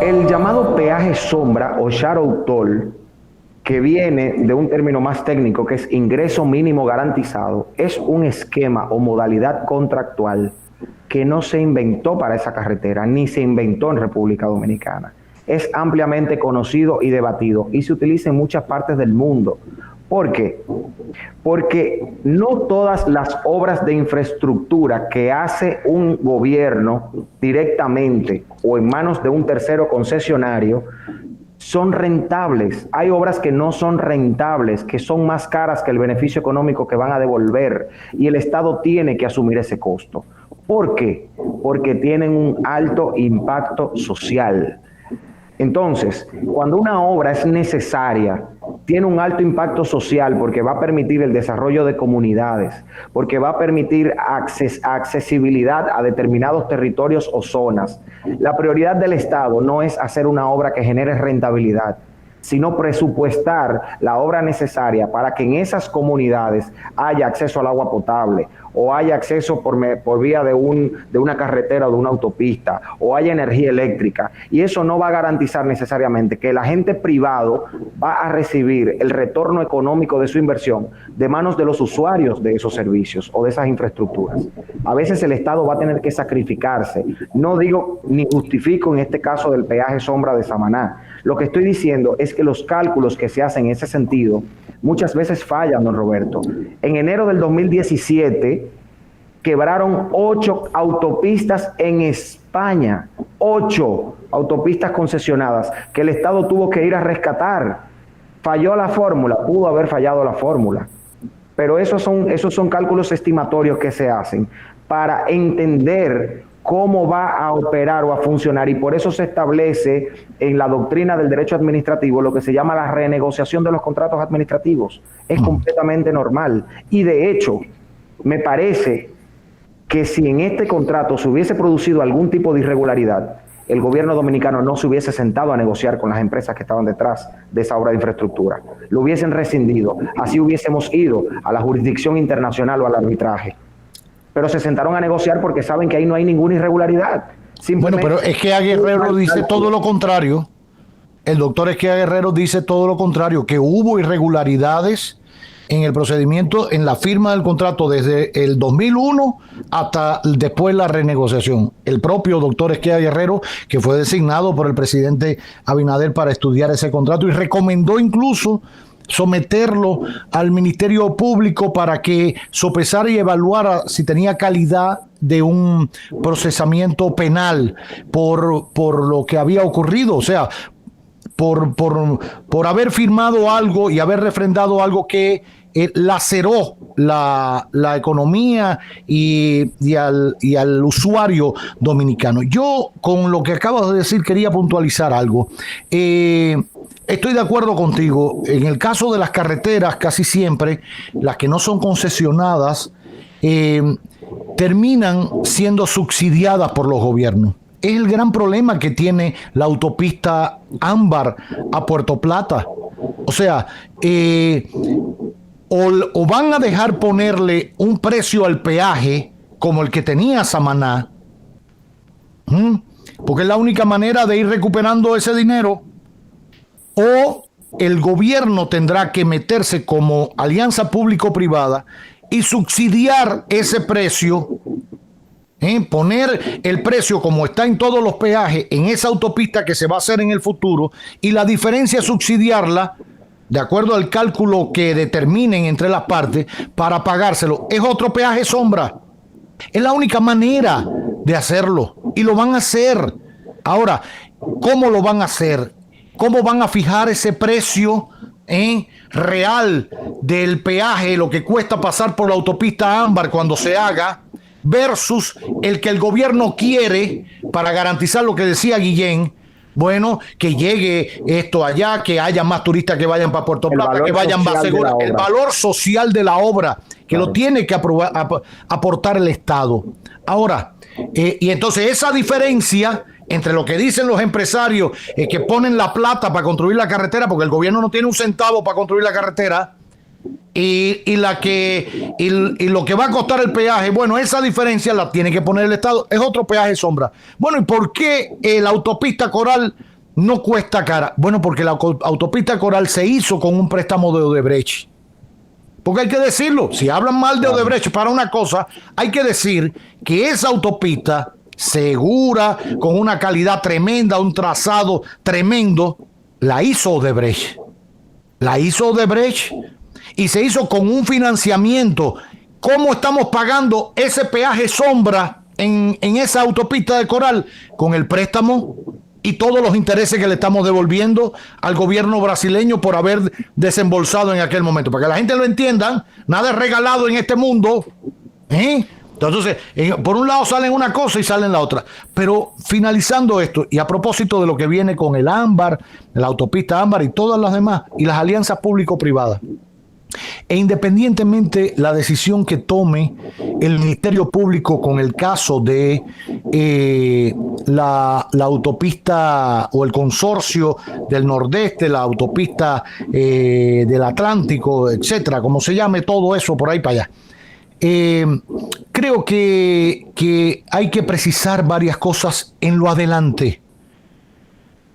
El llamado peaje sombra o shadow toll, que viene de un término más técnico que es ingreso mínimo garantizado, es un esquema o modalidad contractual que no se inventó para esa carretera, ni se inventó en República Dominicana. Es ampliamente conocido y debatido y se utiliza en muchas partes del mundo. ¿Por qué? Porque no todas las obras de infraestructura que hace un gobierno directamente o en manos de un tercero concesionario son rentables. Hay obras que no son rentables, que son más caras que el beneficio económico que van a devolver, y el Estado tiene que asumir ese costo. ¿Por qué? Porque tienen un alto impacto social. Entonces, cuando una obra es necesaria, tiene un alto impacto social porque va a permitir el desarrollo de comunidades, porque va a permitir accesibilidad a determinados territorios o zonas. La prioridad del Estado no es hacer una obra que genere rentabilidad, sino presupuestar la obra necesaria para que en esas comunidades haya acceso al agua potable, o haya acceso por vía de una carretera o de una autopista, o haya energía eléctrica. Y eso no va a garantizar necesariamente que el agente privado va a recibir el retorno económico de su inversión de manos de los usuarios de esos servicios o de esas infraestructuras. A veces el Estado va a tener que sacrificarse. No digo ni justifico en este caso del peaje sombra de Samaná. Lo que estoy diciendo es que los cálculos que se hacen en ese sentido muchas veces fallan, don Roberto. En enero del 2017 quebraron 8 autopistas en España, 8 autopistas concesionadas que el Estado tuvo que ir a rescatar. Falló la fórmula, pudo haber fallado la fórmula, pero esos son cálculos estimatorios que se hacen para entender cómo va a operar o a funcionar, y por eso se establece en la doctrina del derecho administrativo lo que se llama la renegociación de los contratos administrativos. Es completamente normal, y de hecho me parece que si en este contrato se hubiese producido algún tipo de irregularidad, el gobierno dominicano no se hubiese sentado a negociar con las empresas que estaban detrás de esa obra de infraestructura. Lo hubiesen rescindido, así hubiésemos ido a la jurisdicción internacional o al arbitraje. Pero se sentaron a negociar porque saben que ahí no hay ninguna irregularidad. Bueno, pero Esquea Guerrero dice todo lo contrario. El doctor Esquea Guerrero dice todo lo contrario, que hubo irregularidades en el procedimiento, en la firma del contrato desde el 2001 hasta después la renegociación. El propio doctor Esquea Guerrero, que fue designado por el presidente Abinader para estudiar ese contrato, y recomendó incluso someterlo al Ministerio Público para que sopesara y evaluara si tenía calidad de un procesamiento penal por lo que había ocurrido. O sea, por haber firmado algo y haber refrendado algo que laceró la economía y al usuario dominicano. Yo, con lo que acabas de decir, quería puntualizar algo. Estoy de acuerdo contigo. En el caso de las carreteras, casi siempre, las que no son concesionadas, terminan siendo subsidiadas por los gobiernos. Es el gran problema que tiene la autopista Ámbar a Puerto Plata. O sea, o van a dejar ponerle un precio al peaje como el que tenía Samaná, porque es la única manera de ir recuperando ese dinero, o el gobierno tendrá que meterse como alianza público-privada y subsidiar ese precio, poner el precio como está en todos los peajes en esa autopista que se va a hacer en el futuro, y la diferencia subsidiarla de acuerdo al cálculo que determinen entre las partes para pagárselo. Es otro peaje sombra. Es la única manera de hacerlo, y lo van a hacer. Ahora, ¿cómo lo van a hacer? ¿Cómo van a fijar ese precio real del peaje, lo que cuesta pasar por la autopista Ámbar cuando se haga, versus el que el gobierno quiere para garantizar lo que decía Guillén? Bueno, que llegue esto allá, que haya más turistas que vayan para Puerto Plata, que vayan más seguros. El valor social de la obra, que lo tiene que aportar el Estado. Ahora, y entonces esa diferencia entre lo que dicen los empresarios que ponen la plata para construir la carretera, porque el gobierno no tiene un centavo para construir la carretera, y lo que va a costar el peaje, bueno, esa diferencia la tiene que poner el Estado. Es otro peaje sombra. Bueno, ¿y por qué la autopista Coral no cuesta cara. Bueno, porque la autopista Coral se hizo con un préstamo de Odebrecht. Porque hay que decirlo, si hablan mal de Odebrecht para una cosa, hay que decir que esa autopista segura, con una calidad tremenda, un trazado tremendo, la hizo Odebrecht. La hizo Odebrecht y se hizo con un financiamiento. ¿Cómo estamos pagando ese peaje sombra en esa autopista de Coral? Con el préstamo y todos los intereses que le estamos devolviendo al gobierno brasileño por haber desembolsado en aquel momento. Para que la gente lo entienda, nada es regalado en este mundo. Entonces, por un lado salen una cosa y salen la otra. Pero finalizando esto, y a propósito de lo que viene con el Ámbar, la autopista Ámbar y todas las demás, y las alianzas público-privadas, e independientemente la decisión que tome el Ministerio Público con el caso de la autopista o el consorcio del Nordeste, la autopista del Atlántico, etcétera, como se llame todo eso por ahí para allá, creo que hay que precisar varias cosas en lo adelante.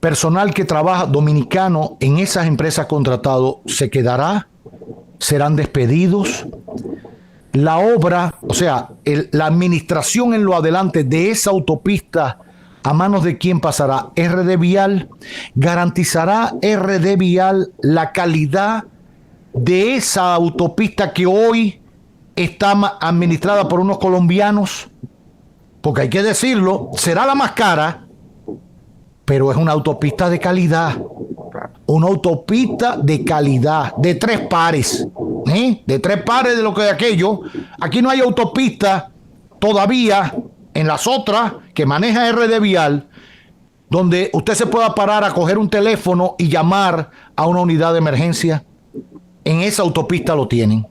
Personal que trabaja dominicano en esas empresas contratado se quedará, serán despedidos. La obra, o sea, la administración en lo adelante de esa autopista, ¿a manos de quién pasará? RD Vial. ¿Garantizará RD Vial la calidad de esa autopista que hoy está administrada por unos colombianos? Porque hay que decirlo, será la más cara, pero es una autopista de calidad. Una autopista de calidad, de 3 pares, de 3 pares de lo que de aquello. Aquí no hay autopista todavía en las otras que maneja RD Vial, donde usted se pueda parar a coger un teléfono y llamar a una unidad de emergencia. En esa autopista lo tienen.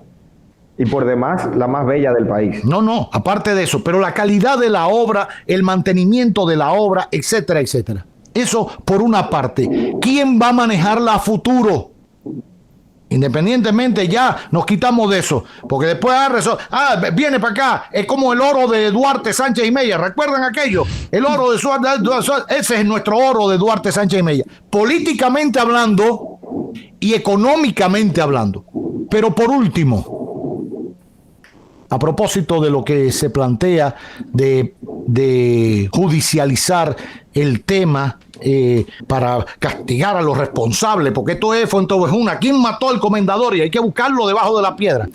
Y por demás, la más bella del país. No, aparte de eso, pero la calidad de la obra, el mantenimiento de la obra, etcétera, etcétera. Eso por una parte. ¿Quién va a manejarla a futuro? Independientemente, ya nos quitamos de eso. Porque después viene para acá. Es como el oro de Duarte, Sánchez y Mella. ¿Recuerdan aquello? El oro de Suárez. Ese es nuestro oro de Duarte, Sánchez y Mella. Políticamente hablando y económicamente hablando. Pero por último, a propósito de lo que se plantea de judicializar el tema para castigar a los responsables, porque esto es Fuenteovejuna. ¿Quién mató al comendador? Y hay que buscarlo debajo de la piedra.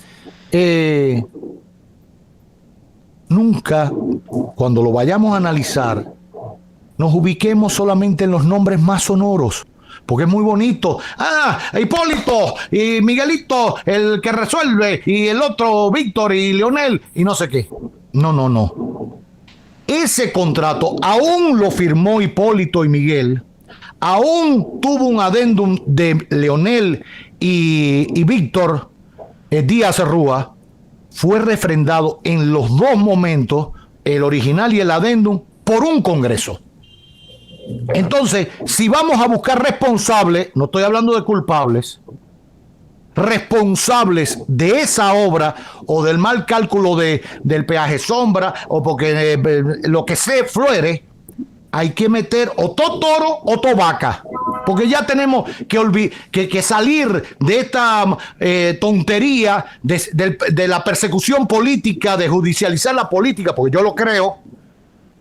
Nunca, cuando lo vayamos a analizar, nos ubiquemos solamente en los nombres más sonoros, porque es muy bonito. Hipólito y Miguelito, el que resuelve, y el otro Víctor y Leonel, y no sé qué. No. Ese contrato aún lo firmó Hipólito y Miguel, aún tuvo un adendum de Leonel y Víctor Díaz Rúa, fue refrendado en los dos momentos, el original y el adendum, por un Congreso. Entonces, si vamos a buscar responsables, no estoy hablando de culpables, responsables de esa obra o del mal cálculo del peaje sombra o porque lo que se fuere, hay que meter o todo toro o todo vaca, porque ya tenemos que salir de esta tontería de la persecución política, de judicializar la política, porque yo lo creo,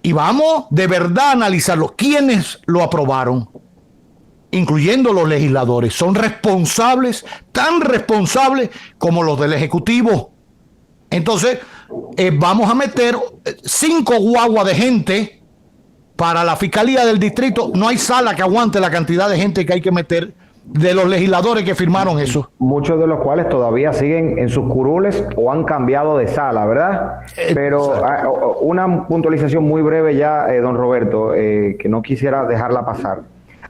y vamos de verdad a analizarlo. ¿Quiénes lo aprobaron? Incluyendo los legisladores, son responsables, tan responsables como los del Ejecutivo. Entonces, vamos a meter 5 guaguas de gente para la Fiscalía del Distrito. No hay sala que aguante la cantidad de gente que hay que meter de los legisladores que firmaron eso. Muchos de los cuales todavía siguen en sus curules o han cambiado de sala, ¿verdad? Pero una puntualización muy breve ya, don Roberto, que no quisiera dejarla pasar.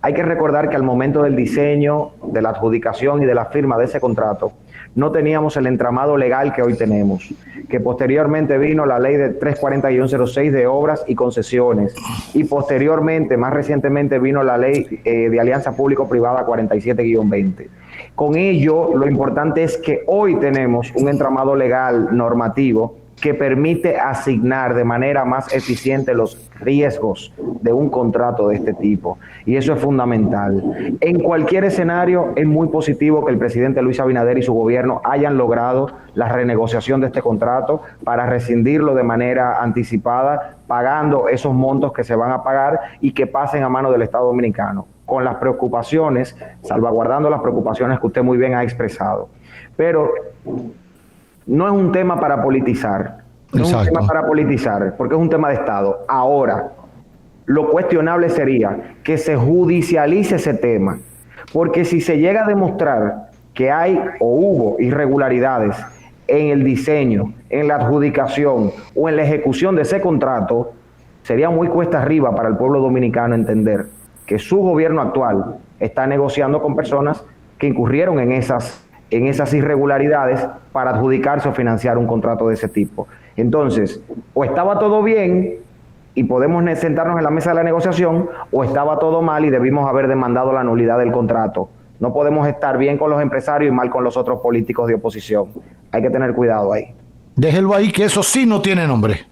Hay que recordar que al momento del diseño, de la adjudicación y de la firma de ese contrato, no teníamos el entramado legal que hoy tenemos, que posteriormente vino la ley de 340-06 de obras y concesiones, y posteriormente, más recientemente, vino la ley de alianza público-privada 47-20. Con ello, lo importante es que hoy tenemos un entramado legal normativo que permite asignar de manera más eficiente los riesgos de un contrato de este tipo. Y eso es fundamental. En cualquier escenario es muy positivo que el presidente Luis Abinader y su gobierno hayan logrado la renegociación de este contrato para rescindirlo de manera anticipada, pagando esos montos que se van a pagar y que pasen a mano del Estado Dominicano, con las preocupaciones, salvaguardando las preocupaciones que usted muy bien ha expresado. Pero no es un tema para politizar, no es un tema para politizar, porque es un tema de Estado. Ahora, lo cuestionable sería que se judicialice ese tema, porque si se llega a demostrar que hay o hubo irregularidades en el diseño, en la adjudicación o en la ejecución de ese contrato, sería muy cuesta arriba para el pueblo dominicano entender que su gobierno actual está negociando con personas que incurrieron en esas irregularidades para adjudicarse o financiar un contrato de ese tipo. Entonces, o estaba todo bien y podemos sentarnos en la mesa de la negociación, o estaba todo mal y debimos haber demandado la nulidad del contrato. No podemos estar bien con los empresarios y mal con los otros políticos de oposición. Hay que tener cuidado ahí. Déjelo ahí, que eso sí no tiene nombre.